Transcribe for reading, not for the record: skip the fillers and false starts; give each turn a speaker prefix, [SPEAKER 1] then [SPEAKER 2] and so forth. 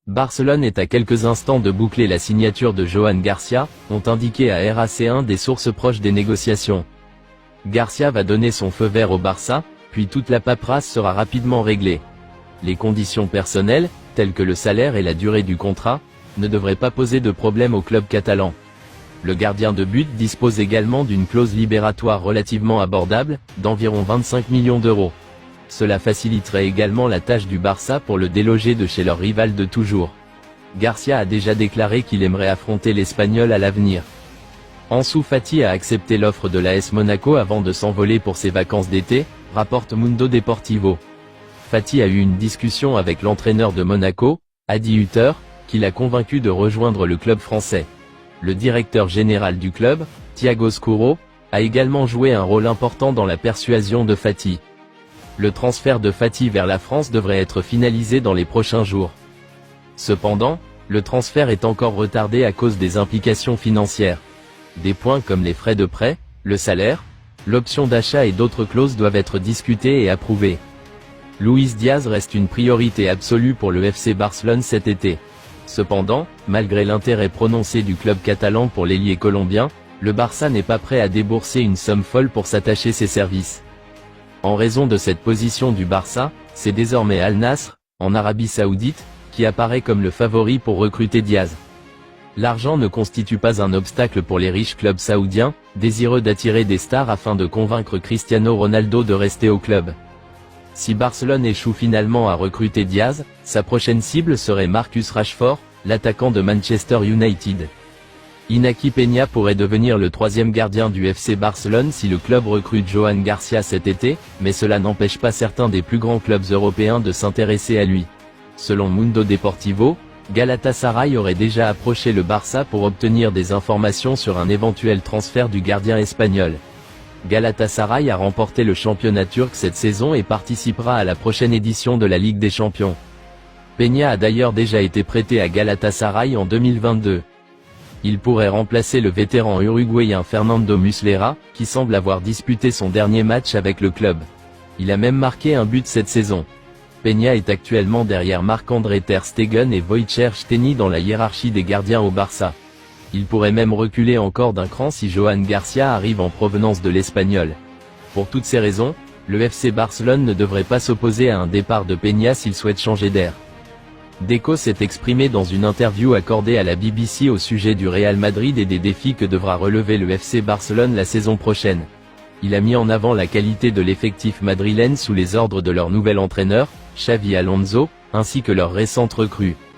[SPEAKER 1] Barcelone est à quelques instants de boucler la signature de Joan Garcia, ont indiqué à RAC1 des sources proches des négociations. Garcia va donner son feu vert au Barça, puis toute la paperasse sera rapidement réglée. Les conditions personnelles, telles que le salaire et la durée du contrat, ne devraient pas poser de problème au club catalan. Le gardien de but dispose également d'une clause libératoire relativement abordable, d'environ 25 millions d'euros. Cela faciliterait également la tâche du Barça pour le déloger de chez leur rival de toujours. Garcia a déjà déclaré qu'il aimerait affronter l'Espagnol à l'avenir. Ansu Fati a accepté l'offre de l'AS Monaco avant de s'envoler pour ses vacances d'été, rapporte Mundo Deportivo. Fati a eu une discussion avec l'entraîneur de Monaco, Adi Hütter, qui l'a convaincu de rejoindre le club français. Le directeur général du club, Thiago Scuro, a également joué un rôle important dans la persuasion de Fati. Le transfert de Fati vers la France devrait être finalisé dans les prochains jours. Cependant, le transfert est encore retardé à cause des implications financières. Des points comme les frais de prêt, le salaire, l'option d'achat et d'autres clauses doivent être discutées et approuvées. Luis Diaz reste une priorité absolue pour le FC Barcelone cet été. Cependant, malgré l'intérêt prononcé du club catalan pour l'ailier colombien, le Barça n'est pas prêt à débourser une somme folle pour s'attacher ses services. En raison de cette position du Barça, c'est désormais Al Nassr, en Arabie Saoudite, qui apparaît comme le favori pour recruter Diaz. L'argent ne constitue pas un obstacle pour les riches clubs saoudiens, désireux d'attirer des stars afin de convaincre Cristiano Ronaldo de rester au club. Si Barcelone échoue finalement à recruter Diaz, sa prochaine cible serait Marcus Rashford, l'attaquant de Manchester United. Iñaki Peña pourrait devenir le troisième gardien du FC Barcelone si le club recrute Joan Garcia cet été, mais cela n'empêche pas certains des plus grands clubs européens de s'intéresser à lui. Selon Mundo Deportivo, Galatasaray aurait déjà approché le Barça pour obtenir des informations sur un éventuel transfert du gardien espagnol. Galatasaray a remporté le championnat turc cette saison et participera à la prochaine édition de la Ligue des Champions. Peña a d'ailleurs déjà été prêté à Galatasaray en 2022. Il pourrait remplacer le vétéran uruguayen Fernando Muslera, qui semble avoir disputé son dernier match avec le club. Il a même marqué un but cette saison. Peña est actuellement derrière Marc-André ter Stegen et Wojciech Szczęsny dans la hiérarchie des gardiens au Barça. Il pourrait même reculer encore d'un cran si Joan Garcia arrive en provenance de l'Espagnol. Pour toutes ces raisons, le FC Barcelone ne devrait pas s'opposer à un départ de Peña s'il souhaite changer d'air. Deco s'est exprimé dans une interview accordée à la BBC au sujet du Real Madrid et des défis que devra relever le FC Barcelone la saison prochaine. Il a mis en avant la qualité de l'effectif madrilène sous les ordres de leur nouvel entraîneur, Xavi Alonso, ainsi que leur récente recrue.